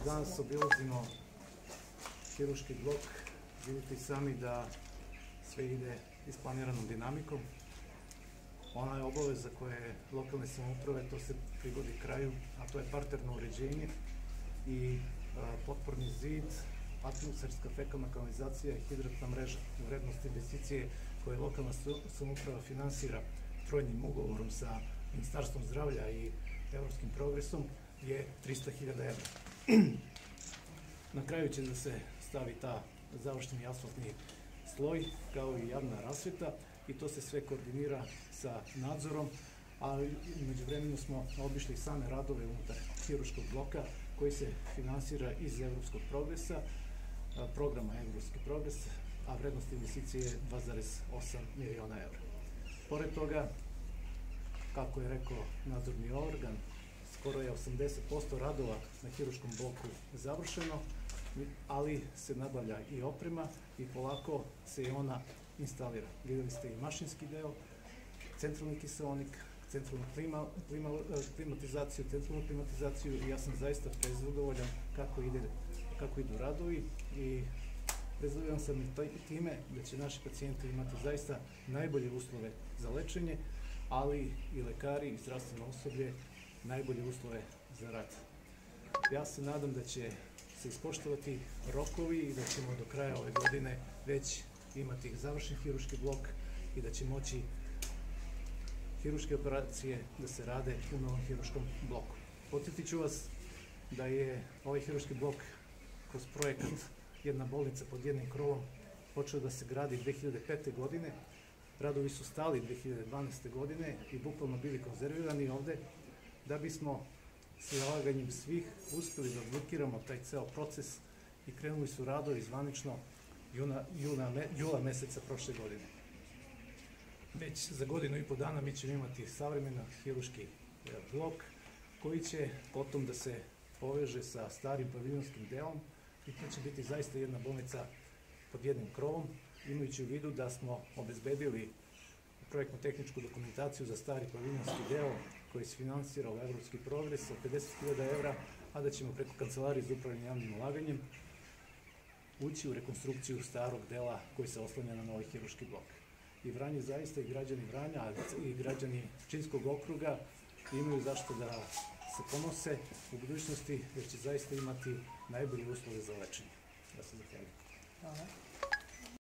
danas obilazimo hirurški blok. Vidite i sami da sve ide isplaniranom dinamikom. Ona je obaveza koje lokalne samouprave, to se privodi kraju, a to je parterno uređenje i potporni zid, atmosferska fekalna kanalizacija i hidratna mreža. Vrednost investicije koje lokalna samouprava finansira trojnim ugovorom sa Ministarstvom zdravlja i Evropskim progresom je 300.000 evra. Na kraju će da se stavi ta završni asfaltni sloj, kao i javna rasveta, i to se sve koordinira sa nadzorom, a među vremenu smo obišli same radove unutar hirurškog bloka koji se finansira iz Evropskog progresa, programa Evropski progres, a vrednost investicije je 2,8 miliona evra. Pored toga, kako je rekao nadzorni organ, skoro je 80% radova na hirurškom bloku završeno, ali se nabavlja i oprema i polako se i ona instalira. Videli ste i mašinski deo, centralni kiseonik, centralnu klimatizaciju, centralnu klimatizaciju, i ja sam zaista prezadovoljan kako idu radovi i prezadovoljan sam i time da će naši pacijenti imati zaista najbolje uslove za lečenje, ali i lekari i zdravstveno osoblje najbolje uslove za rad. Ja se nadam da će se ispoštovati rokovi i da ćemo do kraja ove godine već imati završen hirurški blok i da će moći hirurške operacije da se rade u novom hirurškom bloku. Podsjetit ću vas da je ovaj hirurški blok kroz projekat Jedna bolnica pod jednim krovom počeo da se gradi 2005. godine. Radovi su stali 2012. godine i bukvalno bili konzervirani ovde, da bismo s zalaganjem svih uspeli da odblokiramo taj ceo proces i krenuli su radovi zvanično jula meseca prošle godine. Već za godinu i po dana mi ćemo imati savremen hirurški blok koji će potom da se poveže sa starim paviljonskim delom i to će biti zaista jedna bolnica pod jednim krovom, imajući u vidu da smo obezbedili projektno-tehničku dokumentaciju za stari paviljonski deo koji se finansira u Evropski progres sa 50.000 evra, a da ćemo preko Kancelarije za upravljanje javnim ulaganjem ući u rekonstrukciju starog dela koji se oslanja na novi hirurški blok. I Vranje zaista, i građani Vranja, i građani Pčinjskog okruga imaju zašto da se ponose u budućnosti, jer će zaista imati najbolje uslove za lečenje. Ja se zahvaljujem.